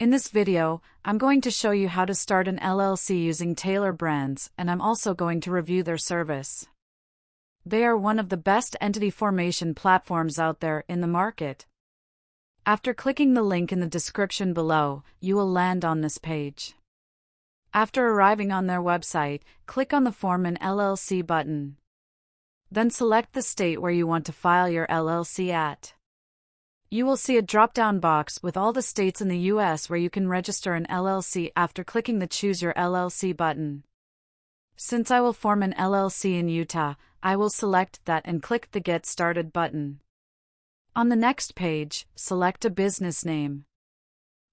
In this video, I'm going to show you how to start an LLC using Taylor Brands, and I'm also going to review their service. They are one of the best entity formation platforms out there in the market. After clicking the link in the description below, you will land on this page. After arriving on their website, click on the Form an LLC button. Then select the state where you want to file your LLC at. You will see a drop-down box with all the states in the U.S. where you can register an LLC after clicking the Choose Your LLC button. Since I will form an LLC in Utah, I will select that and click the Get Started button. On the next page, select a business name.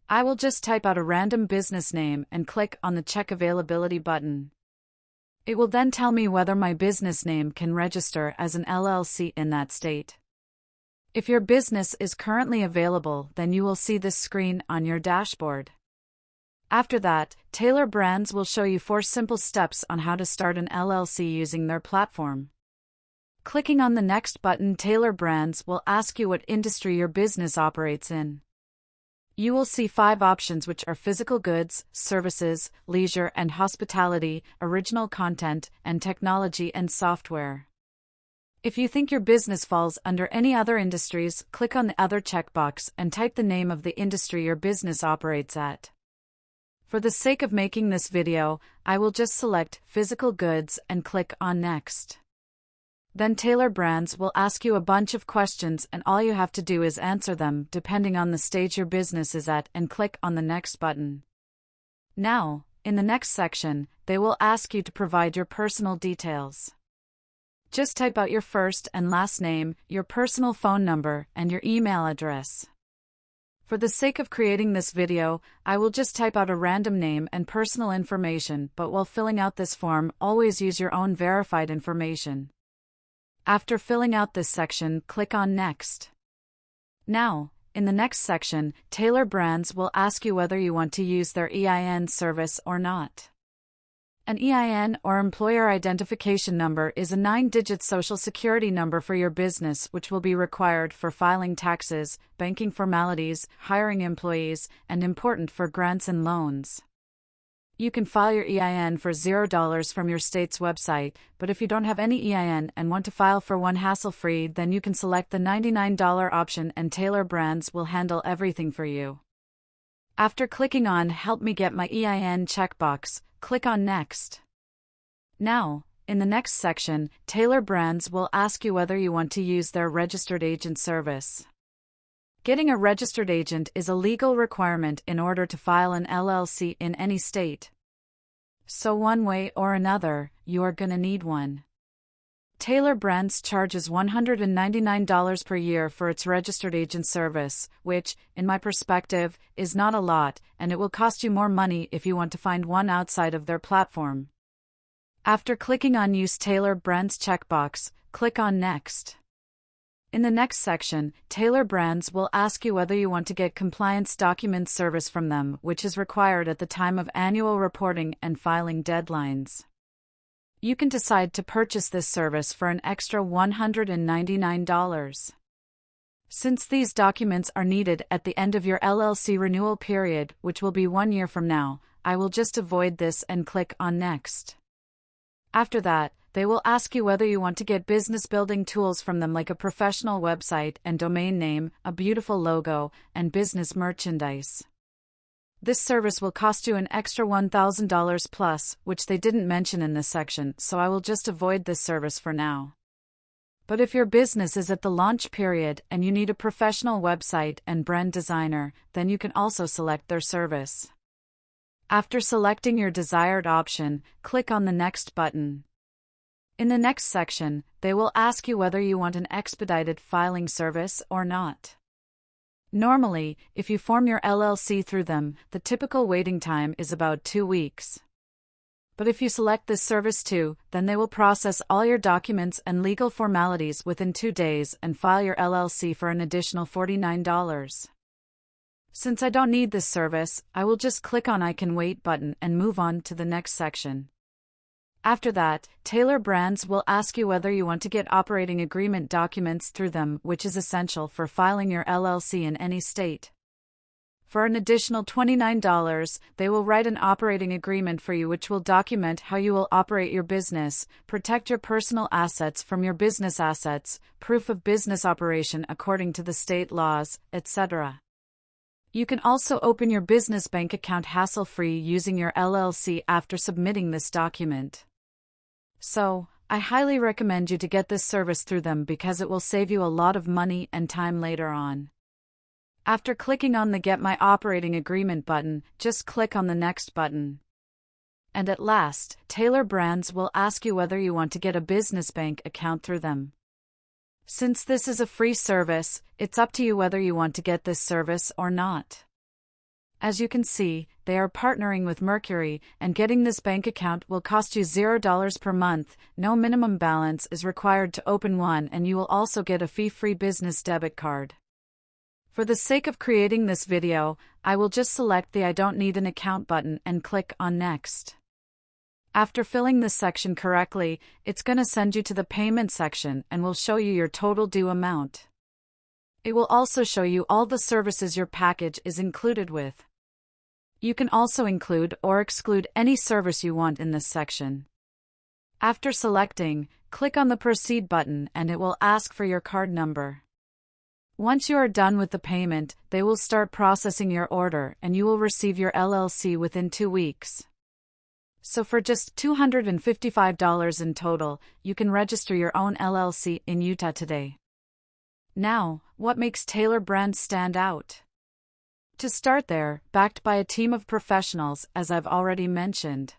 I will just type out a random business name and click on the Check Availability button. It will then tell me whether my business name can register as an LLC in that state. If your business is currently available, then you will see this screen on your dashboard. After that, Taylor Brands will show you 4 simple steps on how to start an LLC using their platform. Clicking on the next button, Taylor Brands will ask you what industry your business operates in. You will see 5 options, which are physical goods, services, leisure and hospitality, original content, and technology and software. If you think your business falls under any other industries, click on the Other checkbox and type the name of the industry your business operates at. For the sake of making this video, I will just select physical goods and click on Next. Then Taylor Brands will ask you a bunch of questions, and all you have to do is answer them depending on the stage your business is at and click on the Next button. Now, in the next section, they will ask you to provide your personal details. Just type out your first and last name, your personal phone number, and your email address. For the sake of creating this video, I will just type out a random name and personal information, but while filling out this form, always use your own verified information. After filling out this section, click on Next. Now, in the next section, Taylor Brands will ask you whether you want to use their EIN service or not. An EIN, or Employer Identification Number, is a 9-digit social security number for your business, which will be required for filing taxes, banking formalities, hiring employees, and important for grants and loans. You can file your EIN for $0 from your state's website, but if you don't have any EIN and want to file for one hassle-free, then you can select the $99 option and Taylor Brands will handle everything for you. After clicking on Help Me Get My EIN checkbox, click on Next. Now, in the next section, Taylor Brands will ask you whether you want to use their registered agent service. Getting a registered agent is a legal requirement in order to file an LLC in any state. So one way or another, you are gonna need one. Taylor Brands charges $199 per year for its registered agent service, which, in my perspective, is not a lot, and it will cost you more money if you want to find one outside of their platform. After clicking on Use Taylor Brands checkbox, click on Next. In the next section, Taylor Brands will ask you whether you want to get compliance documents service from them, which is required at the time of annual reporting and filing deadlines. You can decide to purchase this service for an extra $199. Since these documents are needed at the end of your LLC renewal period, which will be 1 year from now, I will just avoid this and click on Next. After that, they will ask you whether you want to get business building tools from them, like a professional website and domain name, a beautiful logo, and business merchandise. This service will cost you an extra $1,000 plus, which they didn't mention in this section, so I will just avoid this service for now. But if your business is at the launch period and you need a professional website and brand designer, then you can also select their service. After selecting your desired option, click on the Next button. In the next section, they will ask you whether you want an expedited filing service or not. Normally, if you form your LLC through them, the typical waiting time is about 2 weeks. But if you select this service too, then they will process all your documents and legal formalities within 2 days and file your LLC for an additional $49. Since I don't need this service, I will just click on I Can Wait button and move on to the next section. After that, Taylor Brands will ask you whether you want to get operating agreement documents through them, which is essential for filing your LLC in any state. For an additional $29, they will write an operating agreement for you which will document how you will operate your business, protect your personal assets from your business assets, proof of business operation according to the state laws, etc. You can also open your business bank account hassle-free using your LLC after submitting this document. So, I highly recommend you to get this service through them because it will save you a lot of money and time later on. After clicking on the Get My Operating Agreement button, just click on the Next button. And at last, Tailor Brands will ask you whether you want to get a business bank account through them. Since this is a free service, it's up to you whether you want to get this service or not. As you can see, they are partnering with Mercury, and getting this bank account will cost you $0 per month, no minimum balance is required to open one, and you will also get a fee-free business debit card. For the sake of creating this video, I will just select the I don't need an account button and click on Next. After filling this section correctly, it's going to send you to the payment section and will show you your total due amount. It will also show you all the services your package is included with. You can also include or exclude any service you want in this section. After selecting, click on the Proceed button and it will ask for your card number. Once you are done with the payment, they will start processing your order and you will receive your LLC within 2 weeks. So for just $255 in total, you can register your own LLC in Utah today. Now, what makes Tailor Brands stand out? To start, they're backed by a team of professionals, as I've already mentioned.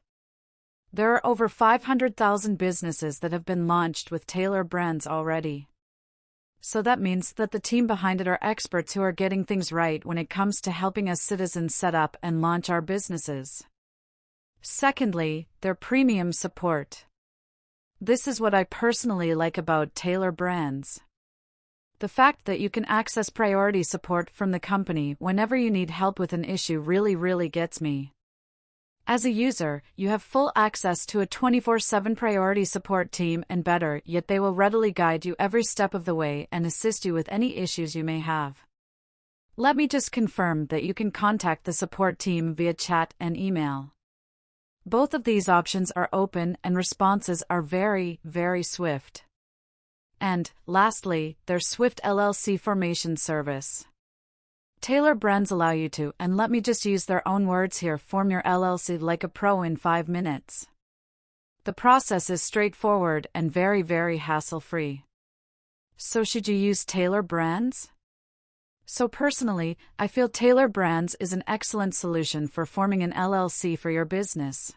There are over 500,000 businesses that have been launched with Tailor Brands already. So that means that the team behind it are experts who are getting things right when it comes to helping us citizens set up and launch our businesses. Secondly, their premium support. This is what I personally like about Tailor Brands. The fact that you can access priority support from the company whenever you need help with an issue really gets me. As a user, you have full access to a 24/7 priority support team, and better yet, they will readily guide you every step of the way and assist you with any issues you may have. Let me just confirm that you can contact the support team via chat and email. Both of these options are open and responses are very swift. And, lastly, their swift LLC formation service. Tailor Brands allow you to, and let me just use their own words here, form your LLC like a pro in 5 minutes. The process is straightforward and very hassle-free. So should you use Tailor Brands? So personally, I feel Tailor Brands is an excellent solution for forming an LLC for your business.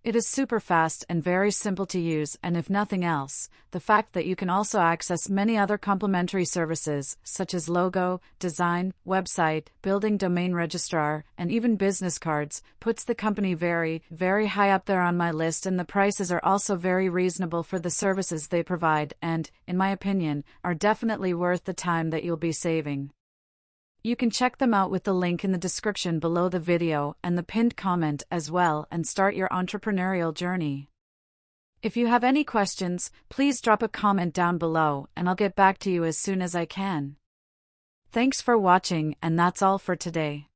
It is super fast and very simple to use, and if nothing else, the fact that you can also access many other complementary services, such as logo, design, website, building domain registrar, and even business cards, puts the company very high up there on my list, and the prices are also very reasonable for the services they provide and, in my opinion, are definitely worth the time that you'll be saving. You can check them out with the link in the description below the video and the pinned comment as well, and start your entrepreneurial journey. If you have any questions, please drop a comment down below and I'll get back to you as soon as I can. Thanks for watching, and that's all for today.